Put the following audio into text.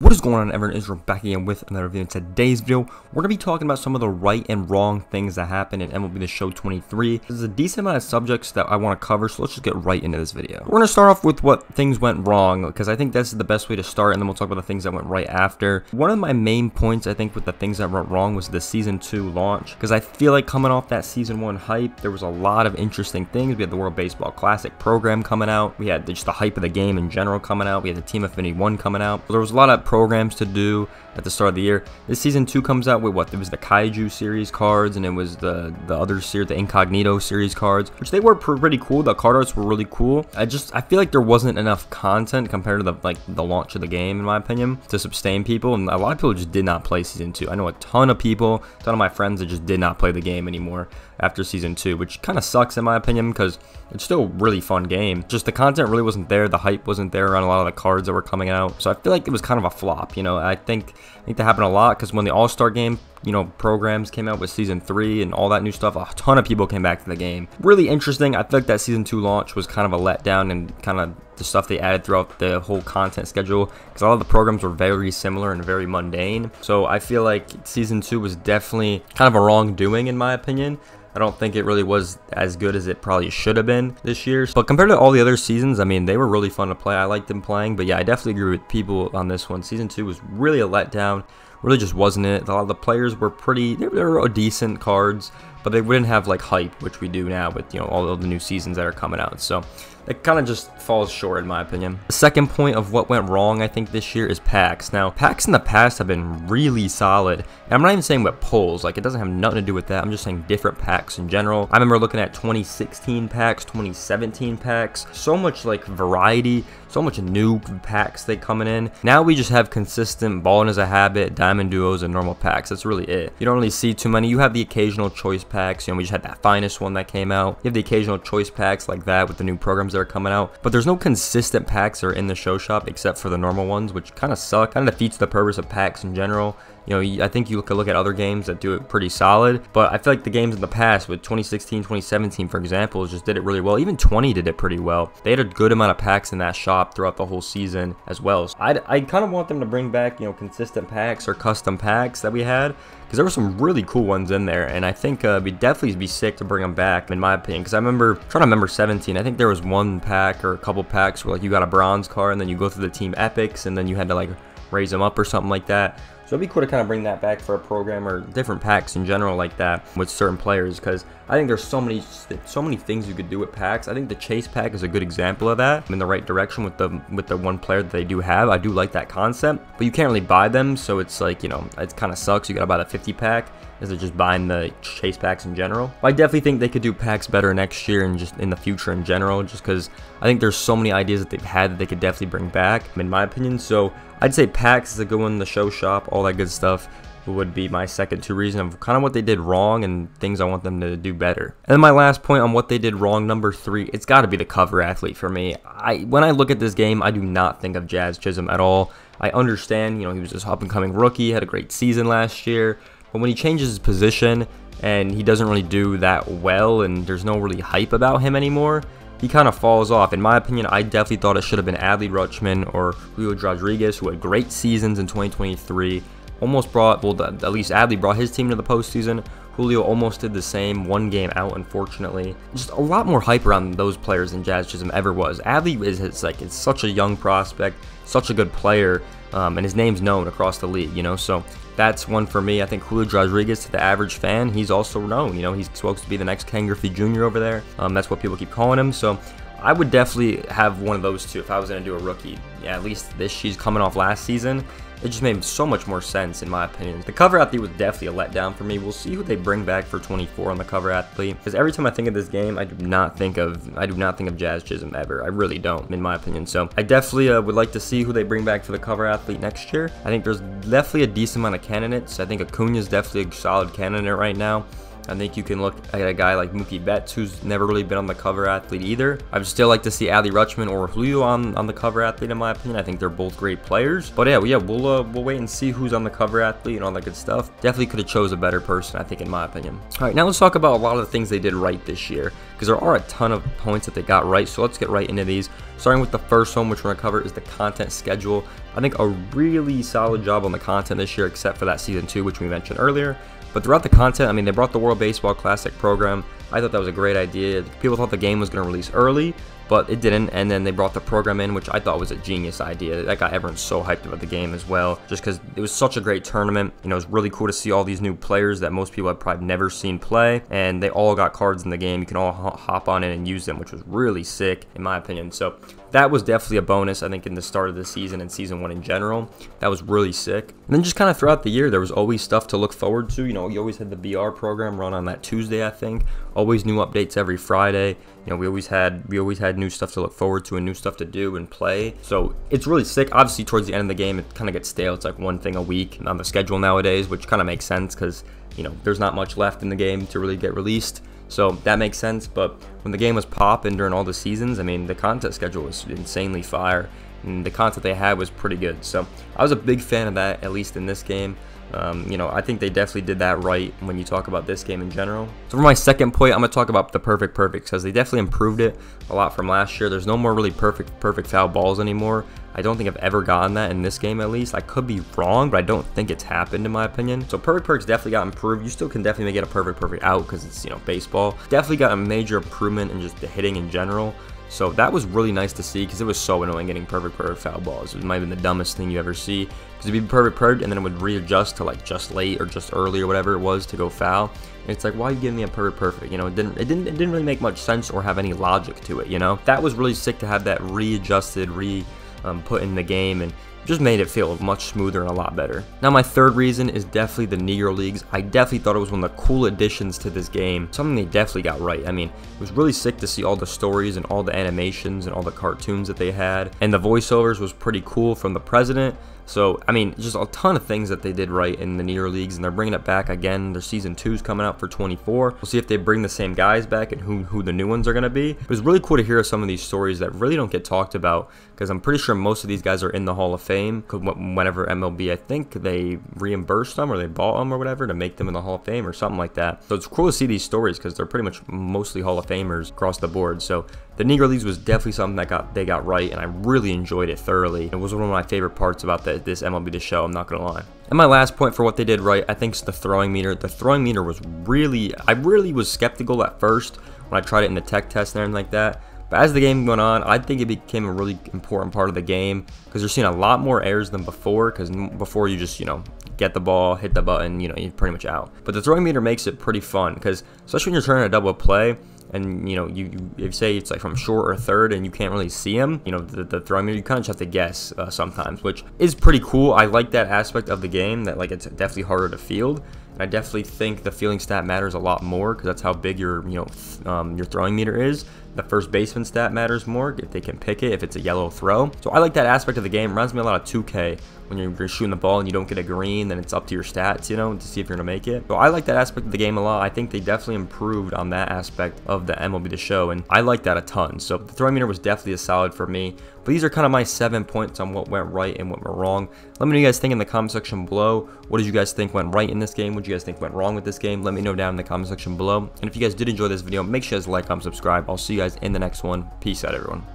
What is going on, everyone? Israel back again with another video. In today's video, we're going to be talking about some of the right and wrong things that happen in MLB The Show 23. There's a decent amount of subjects that I want to cover, so let's just get right into this video. We're going to start off with what things went wrong, because I think that's the best way to start, and then we'll talk about the things that went right after. One of my main points, I think, with the things that went wrong was the Season 2 launch, because I feel like coming off that Season 1 hype, there was a lot of interesting things. We had the World Baseball Classic program coming out. We had just the hype of the game in general coming out. We had the Team Affinity 1 coming out. So there was a lot of programs to do at the start of the year. This Season 2 comes out with what? It was the Kaiju series cards, and it was the other series, the Incognito series cards, which they were pretty cool. The card arts were really cool. I feel like there wasn't enough content compared to the launch of the game, in my opinion, to sustain people, and a lot of people just did not play Season 2. I know a ton of people, a ton of my friends that just did not play the game anymore after Season 2, which kind of sucks in my opinion, because it's still a really fun game. Just the content really wasn't there, the hype wasn't there around a lot of the cards that were coming out, so I feel like it was kind of a flop. You know, I think that happened a lot, because when the All-Star game, you know, programs came out with Season 3 and all that new stuff, a ton of people came back to the game. Really interesting. I feel like that Season 2 launch was kind of a letdown, and kind of the stuff they added throughout the whole content schedule, because a lot of the programs were very similar and very mundane. So I feel like Season 2 was definitely kind of a wrongdoing, in my opinion. I don't think it really was as good as it probably should have been this year. But compared to all the other seasons, I mean, they were really fun to play. I liked them playing. But yeah, I definitely agree with people on this one. Season 2 was really a letdown. Really just wasn't it. A lot of the players were they were decent cards, but they wouldn't have like hype, which we do now with, you know, all of the new seasons that are coming out. So it kind of just falls short, in my opinion. The second point of what went wrong, I think, this year is packs. Now, packs in the past have been really solid. And I'm not even saying with pulls. Like, it doesn't have nothing to do with that. I'm just saying different packs in general. I remember looking at 2016 packs, 2017 packs. So much, like, variety. So much new packs they coming in. Now we just have consistent Balling as a Habit, Diamond Duos, and normal packs. That's really it. You don't really see too many. You have the occasional choice packs. You know, we just had that Finest one that came out. You have the occasional choice packs like that with the new programs that are coming out. But there's no consistent packs that are in the show shop except for the normal ones, which kind of suck. Kind of defeats the purpose of packs in general. You know, I think you could look at other games that do it pretty solid, but I feel like the games in the past with 2016, 2017, for example, just did it really well. Even 20 did it pretty well. They had a good amount of packs in that shop throughout the whole season as well. So I kind of want them to bring back, you know, consistent packs or custom packs that we had, because there were some really cool ones in there, and I think it'd definitely be sick to bring them back, in my opinion, because I remember, trying to remember 17, I think there was one pack or a couple packs where like you got a bronze card, and then you go through the team epics, and then you had to like raise them up or something like that. So it'd be cool to kind of bring that back for a program, or different packs in general like that with certain players, because I think there's so many things you could do with packs. I think the Chase pack is a good example of that. I'm in the right direction with the one player that they do have. I do like that concept, but you can't really buy them, so it's like, you know, it kind of sucks. You gotta buy the 50 pack instead of just buying the Chase packs in general. But I definitely think they could do packs better next year and just in the future in general, just because I think there's so many ideas that they've had that they could definitely bring back, in my opinion. So I'd say packs is a good one in the show shop, all that good stuff would be my second two reason of kind of what they did wrong and things I want them to do better. And then my last point on what they did wrong, number 3, it's got to be the cover athlete for me. When I look at this game, I do not think of Jazz Chisholm at all. I understand, you know, he was this up-and-coming rookie, had a great season last year, but when he changes his position and he doesn't really do that well, and there's no really hype about him anymore, he kind of falls off. In my opinion, I definitely thought it should have been Adley Rutschman or Julio Rodriguez, who had great seasons in 2023. Almost brought, well, at least Adley brought his team to the postseason. Julio almost did the same, one game out, unfortunately. Just a lot more hype around those players than Jazz Chisholm ever was. Adley it's such a young prospect, such a good player, and his name's known across the league, you know, so that's one for me. I think Julio Rodriguez, to the average fan, he's also known, you know, he's supposed to be the next Ken Griffey Jr. over there. That's what people keep calling him, so I would definitely have one of those two if I was going to do a rookie. Yeah, at least she's coming off last season. It just made so much more sense, in my opinion. The cover athlete was definitely a letdown for me. We'll see who they bring back for 24 on the cover athlete, because every time I think of this game, I do not think of Jazz Chisholm ever. I really don't, in my opinion. So I definitely would like to see who they bring back for the cover athlete next year. I think there's definitely a decent amount of candidates. I think Acuna is definitely a solid candidate right now. I think you can look at a guy like Mookie Betts, who's never really been on the cover athlete either. I'd still like to see Adley Rutschman or Julio on the cover athlete, in my opinion. I think they're both great players. But yeah, we'll wait and see who's on the cover athlete and all that good stuff. Definitely could have chose a better person, I think, in my opinion. All right, now let's talk about a lot of the things they did right this year, because there are a ton of points that they got right. So let's get right into these. Starting with the first one, which we're going to cover, is the content schedule. I think a really solid job on the content this year, except for that season 2, which we mentioned earlier. But throughout the content, I mean, they brought the World Baseball Classic program. I thought that was a great idea. People thought the game was going to release early, but it didn't. And then they brought the program in, which I thought was a genius idea. That got everyone so hyped about the game as well, just because it was such a great tournament. You know, it was really cool to see all these new players that most people have probably never seen play, and they all got cards in the game. You can all hop on in and use them, which was really sick, in my opinion. So that was definitely a bonus, I think, in the start of the season and season 1 in general. That was really sick. And then just kind of throughout the year, there was always stuff to look forward to. You know, you always had the BR program run on that Tuesday, I think. Always new updates every Friday. You know, we always had new stuff to look forward to and new stuff to do and play. So it's really sick. Obviously, towards the end of the game, it kind of gets stale. It's like one thing a week on the schedule nowadays, which kind of makes sense because, you know, there's not much left in the game to really get released. So that makes sense. But when the game was popping during all the seasons, I mean, the content schedule was insanely fire, and the content they had was pretty good. So I was a big fan of that, at least in this game. You know, I think they definitely did that right when you talk about this game in general. So for my second point, I'm going to talk about the perfect because they definitely improved it a lot from last year. There's no more really perfect foul balls anymore. I don't think I've ever gotten that in this game, at least. I could be wrong, but I don't think it's happened, in my opinion. So perfect perks definitely got improved. You still can definitely get a perfect out because it's, you know, baseball. Definitely got a major improvement in just the hitting in general. So that was really nice to see, because it was so annoying getting perfect foul balls. It might have been the dumbest thing you ever see, because it'd be perfect and then it would readjust to like just late or just early or whatever it was to go foul. And it's like, why are you giving me a perfect? You know, it didn't really make much sense or have any logic to it. You know, that was really sick to have that readjusted, put in the game, and just made it feel much smoother and a lot better. Now my third reason is definitely the Negro Leagues. I definitely thought it was one of the cool additions to this game, something they definitely got right. I mean, it was really sick to see all the stories and all the animations and all the cartoons that they had, and the voiceovers was pretty cool from the president. So, I mean, just a ton of things that they did right in the Negro Leagues, and they're bringing it back again. Their season 2 is coming out for 24. We'll see if they bring the same guys back and who the new ones are going to be. It was really cool to hear some of these stories that really don't get talked about, because I'm pretty sure most of these guys are in the Hall of Fame. Whenever MLB, I think they reimbursed them or they bought them or whatever to make them in the Hall of Fame or something like that. So it's cool to see these stories, because they're pretty much mostly Hall of Famers across the board. So the Negro Leagues was definitely something that they got right, and I really enjoyed it thoroughly. It was one of my favorite parts about this MLB The Show, I'm not gonna lie. And my last point for what they did right, I think, is the throwing meter. The throwing meter was I really was skeptical at first when I tried it in the tech test and everything like that. But as the game went on, I think it became a really important part of the game, because you're seeing a lot more errors than before, because before you just, you know, get the ball, hit the button, you know, you're pretty much out. But the throwing meter makes it pretty fun, because especially when you're trying to double play, and, you know, you say it's like from short or third and you can't really see him, you know, the throwing meter, you kind of just have to guess sometimes, which is pretty cool. I like that aspect of the game, that like it's definitely harder to field. And I definitely think the fielding stat matters a lot more, because that's how big your, you know, your throwing meter is. The first baseman stat matters more if they can pick it, if it's a yellow throw. So I like that aspect of the game. It reminds me a lot of 2K. When you're shooting the ball and you don't get a green, then it's up to your stats, you know, to see if you're gonna make it. So I like that aspect of the game a lot. I think they definitely improved on that aspect of the MLB The Show, and I like that a ton. So the throwing meter was definitely a solid for me. But these are kind of my 7 points on what went right and what went wrong. Let me know what you guys think in the comment section below. What did you guys think went right in this game? What did you guys think went wrong with this game? Let me know down in the comment section below. And if you guys did enjoy this video, make sure you guys like, comment, subscribe. I'll see you guys in the next one. Peace out, everyone.